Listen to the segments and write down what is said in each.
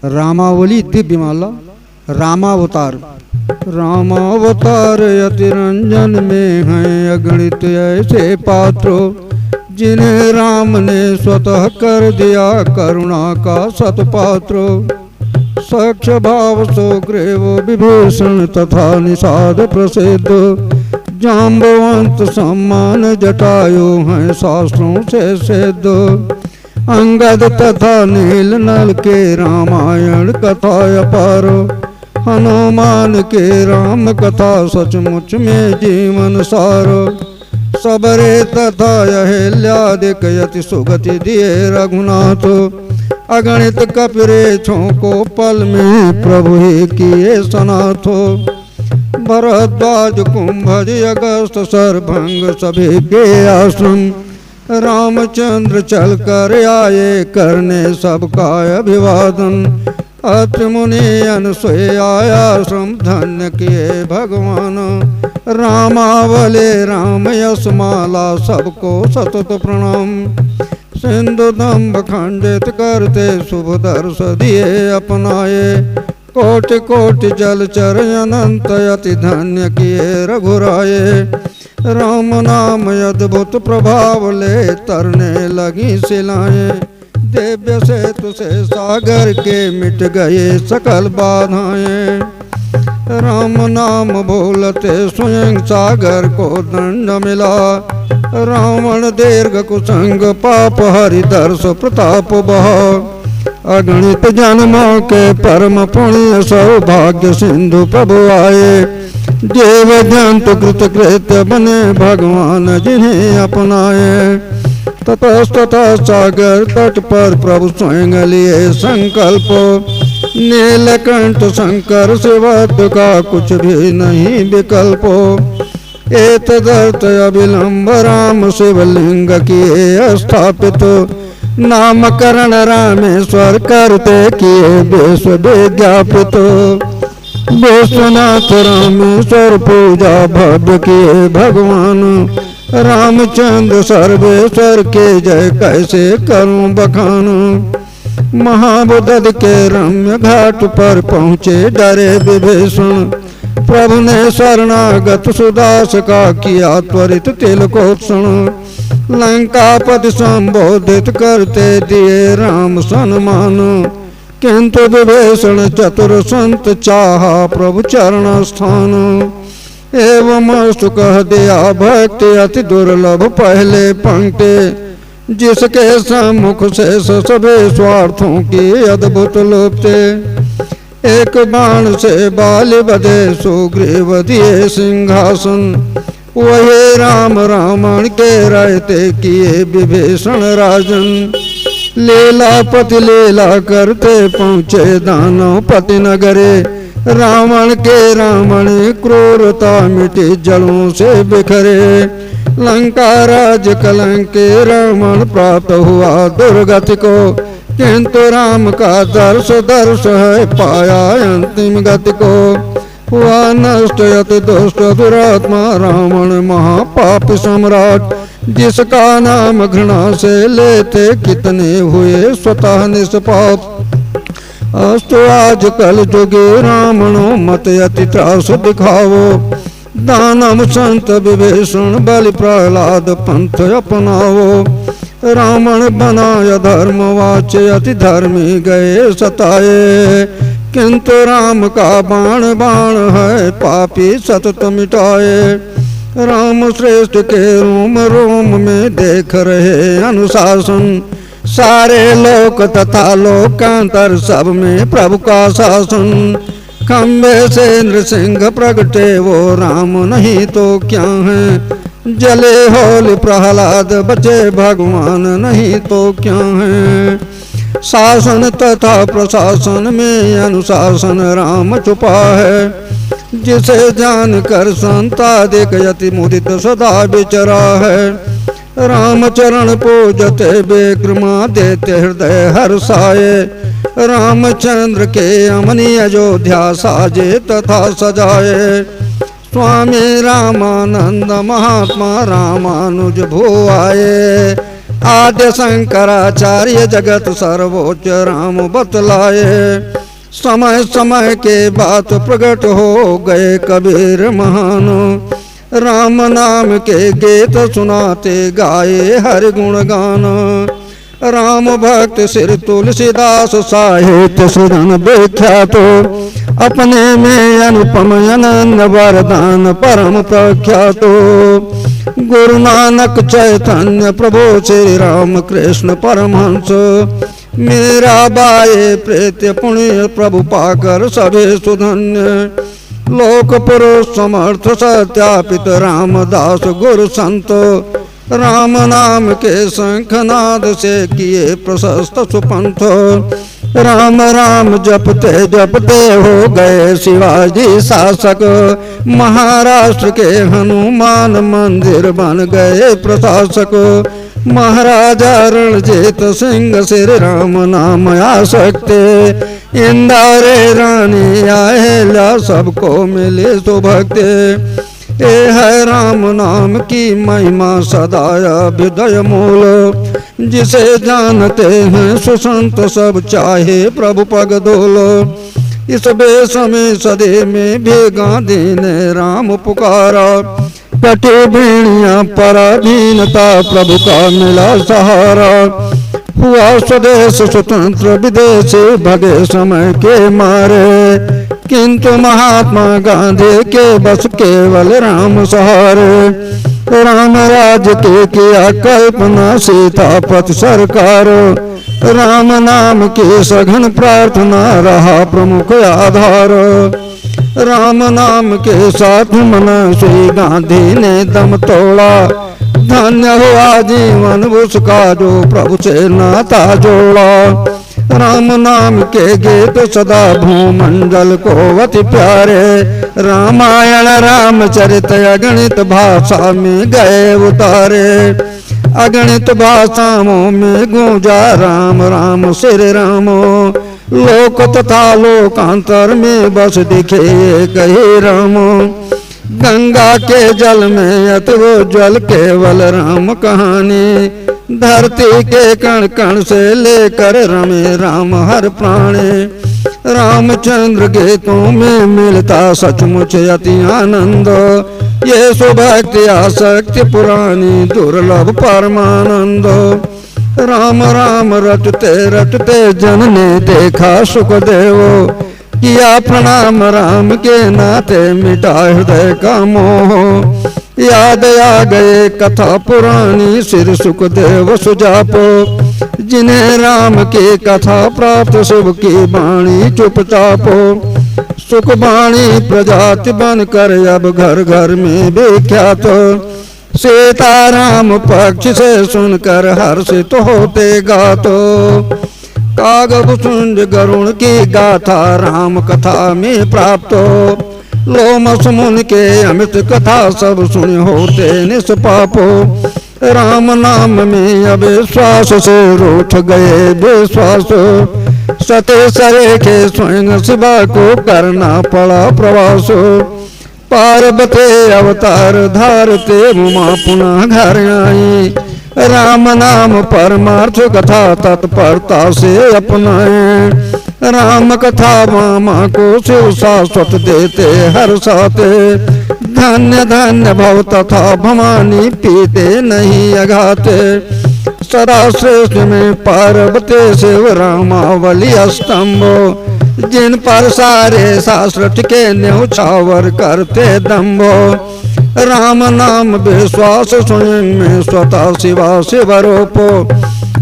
रामावली दिव्यमाला रामावतार। रामावतार अति रंजन में हैं अगणित ऐसे पात्रों, जिन्हें राम ने स्वतः कर दिया करुणा का सतपात्रो। सक्ष भाव सुग्रीव विभीषण तथा निषाद प्रसिद्ध, जाम्बवंत सम्मान जटायु हैं शास्त्रों से सिद्ध। अंगद तथा नील नल के रामायण कथा अपार, हनुमान के राम कथा सचमुच में जीवन सार। सबरे तथा अहिल्यादिक यति सुगति दिए रघुनाथ, अगणित कपिरेछों को पल में प्रभु ही किए सनाथो। भरद्वाज कुंभज अगस्त सरभंग सभी के आश्रम, रामचंद्र चल कर आए करने सबका अभिवादन। अत्रि मुनि अनुसुईया आश्रम धन्य किए भगवान, रामावले राम यश माला सबको सतत प्रणाम। सिंधु दम्भ खंडित करते शुभ दर्श दिए अपनाए, कोटि कोटि जलचर अनंत अति धन्य किए रघुराए। राम नाम अद्भुत प्रभाव ले तरने लगी शिलाएं, दिव्य सेतु से सागर के मिट गए सकल बाधाएं। राम नाम बोलते स्वयं सागर को दंड मिला, रावण दीर्घ कुसंग पाप हरि दर्श प्रताप बहा। अगणित जन्मों के परम पुण्य सौभाग्य सिंधु प्रभु आए, देव जंतु कृत कृत्य बने भगवान जिन्हें अपनाए। ततस्ततः सागर तट पर प्रभु स्वयं लिए संकल्प, नीलकंठ शंकर शिवत्व का कुछ भी नहीं विकल्प। एतदर्थ अविलंब राम शिवलिंग किए स्थापित, नामकरण रामेश्वर करते किए विश्व विज्ञापित। विश्वनाथ रामेश्वर पूजा भव्य किए भगवान, रामचंद्र सर्वेश्वर के जय कैसे करूं बखान। महाबुद्ध के रम्य घाट पर पहुँचे डरे विभीषण, प्रभु ने शरणागत सुदास का किया त्वरित तिलकोत्सण। लंकापति संबोधित करते दिए राम सम्मान, किंतु विभीषण चतुर संत चाहा प्रभु चरण स्थान। एवं अस्तु कह दिया भक्ति अति दुर्लभ पहले पंक्ति, जिसके सम्मुख से सभी स्वार्थों की अद्भुत लुप्ते। एक बाण से बाली बधे सुग्रीव दिए सिंहासन, वही राम रावण के रहते किए विभीषण राजन। लीलापति लीला करते पहुँचे दानव पति नगरे, रावण के रावण क्रूरता मिटी जलों से बिखरे। लंका राज कलंक रावण प्राप्त हुआ दुर्गति को, किंतु राम का दर्श दर्श है पाया अंतिम गति को। हुआ नष्ट अति दुष्ट दुरात्मा रावण महापापी सम्राट, जिसका नाम घृणा से लेते कितने हुए स्वतः निष्पाप। अस्तु आज कल जुगे रावणो मत अति त्रास दिखावो, दानव संत विभीषण बलि प्रहलाद पंथ अपनावो। रावण बनाय धर्म वाच्य अति धर्मी गए सताए, किंतु राम का बाण बाण है पापी सतत मिटाए। राम श्रेष्ठ के रोम रोम में देख रहे अनुशासन, सारे लोक तथा लोकांतर सब में प्रभु का शासन। खम्बे से नृसिंह प्रगटे वो राम नहीं तो क्या है, जले होल प्रहलाद बचे भगवान नहीं तो क्या है। शासन तथा प्रशासन में अनुशासन राम छुपा है, जिसे जान कर संतादिक यति मुदित सदा विचरा है। राम चरण पूजते विक्रमा देते हृदय हर्षाए, रामचंद्र के अमनी अयोध्या साजे तथा सजाए। स्वामी रामानंद महात्मा रामानुज भुआए, आद्य शंकराचार्य जगत सर्वोच्च राम बतलाए। समय समय के बात प्रकट हो गए कबीर महान। राम नाम के गीत सुनाते गाए हरि गुण गान। राम भक्त श्री तुलसीदास साहित्य सुरन विख्यात। अपने में अनुपम अनन्य वरदान परम प्रख्यात। गुरु नानक चैतन्य प्रभु श्री राम कृष्ण परमहंस। मीराबाई प्रीत्य पुण्य प्रभु पाकर सभी सुधन्य। लोक पुरुष समर्थ सत्यापित रामदास गुरु संत। राम नाम के शंखनाद से किए प्रशस्त सुपंथ। राम राम जपते जपते हो गए शिवाजी शासक। महाराष्ट्र के हनुमान मंदिर बन गए प्रशासक। महाराजा रणजीत सिंह श्री राम नाम आसक्ते। इंदारे रानी अहिल्या सबको मिले सुभक्ते। ये है राम नाम की महिमा सदाया विदय मूल। जिसे जानते हैं सुसंत सब चाहे प्रभु पग धोलो। इस बेसमे सदे में भी गांधी ने राम पुकारा। कटे भेड़िया पराधीनता प्रभु का मिला सहारा। हुआ स्वदेश स्वतंत्र विदेशी भगे समय के मारे। किंतु महात्मा गांधी के बस केवल राम सहारे। राम राज के किया कल्पना सीतापति सरकार। राम नाम की सघन प्रार्थना रहा प्रमुख आधार। राम नाम के साथ मना श्री गांधी ने दम तोड़ा। धन्य हुआ जीवन उसका जो प्रभु से नाता जोड़ा। राम नाम के गीत सदा भूमंडल को अति प्यारे। रामायण रामचरित अगणित भाषा में गए उतारे। अगणित भाषाओं में गूंजा राम राम श्री राम। लोक तथा लोकांतर में बस दिखे कही राम। गंगा के जल में अतुज्वल केवल राम कहानी। धरती के कण कण से लेकर रमे राम हर प्राणी। रामचंद्र गीतों में मिलता सचमुच अति आनंद। ये सुभक्ति आसक्ति पुरानी दुर्लभ परमानंद। राम राम रटते रटते जन ने देखा सुखदेव। किया प्रणाम राम के नाते मिटा हृदय का मोह। याद आ गए कथा पुरानी श्री सुखदेव सुजापो। जिन्हें राम की कथा प्राप्त शुभ की वाणी चुपचापो। सुख वाणी प्रजाति बनकर अब घर घर में विख्यात। सीताराम पक्ष से सुनकर हर्षित होते गातो। कागभुसुंड गरुण की गाथा राम कथा में प्राप्त। लोमस मुनि के अमृत कथा सब सुन होते निष्पापो। राम नाम में अविश्वास से रूठ गए विश्वास। सते सरे के स्वयं शिवा को करना पड़ा प्रवास। पार्वती अवतार धारते उमा पुनः घर आई। राम नाम परमार्थ कथा तत्परता से अपनाए। राम कथा मामा को शिव शाश्वत देते हर साथे। धन्य धन्य भव तथा भवानी पीते नहीं अघाते। सदा श्रेष्ठ में पार्वती शिव रामावली स्तंभो। जिन पर सारे शास्त्र टिके न्यौछावर करते दम्भो। राम नाम विश्वास स्वयं में स्वतः शिवा शिवरूपो।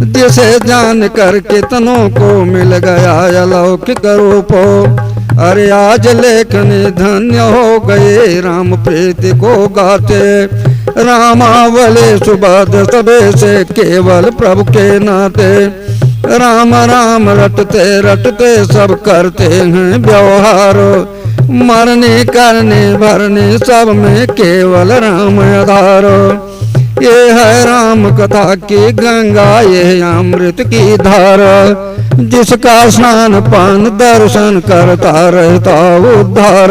जिसे जान कर कितनों को मिल गया अलौकिक रूपो। अरे आज लेखनी धन्य हो गए राम प्रीति को गाते। रामावली सुबह सबे से केवल प्रभु के नाते। राम राम रटते रटते सब करते हैं व्यवहार। मरने करने भरने सब में केवल राम आधार। ये है राम कथा की गंगा ये अमृत की धारा। जिसका स्नान पान दर्शन करता रहता उद्धार।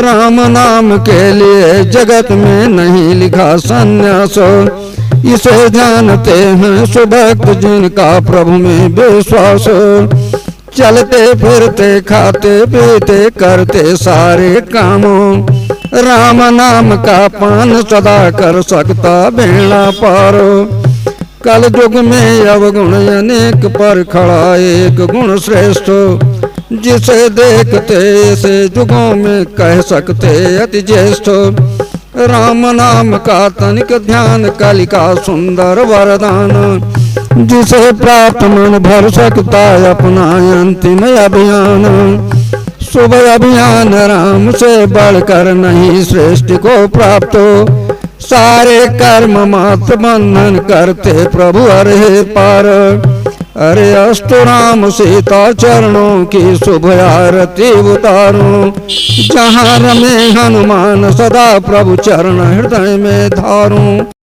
राम नाम के लिए जगत में नहीं लिखा संन्यास। इसे जानते हैं सुभक्त जिनका प्रभु में विश्वास। चलते फिरते खाते पीते करते सारे कामों। राम नाम का पान सदा कर सकता बेड़ा पार। कल युग में अवगुण अनेक पर खड़ा एक गुण श्रेष्ठ। जिसे देखते से युगों में कह सकते अति ज्येष्ठ। राम नाम का तनिक ध्यान कलि का सुंदर वरदान। जिसे प्राप्त मन भर सकता अपना अंतिम अभियान। शुभ अभियान राम से बढ़कर नहीं श्रेष्ठ को प्राप्त। सारे कर्म मात्र बंधन करते प्रभु अरे पार। अरे अस्तु राम सीता चरणों की शुभ आरती उतारूं। जहाँ रमे हनुमान सदा प्रभु चरण हृदय में धारूं।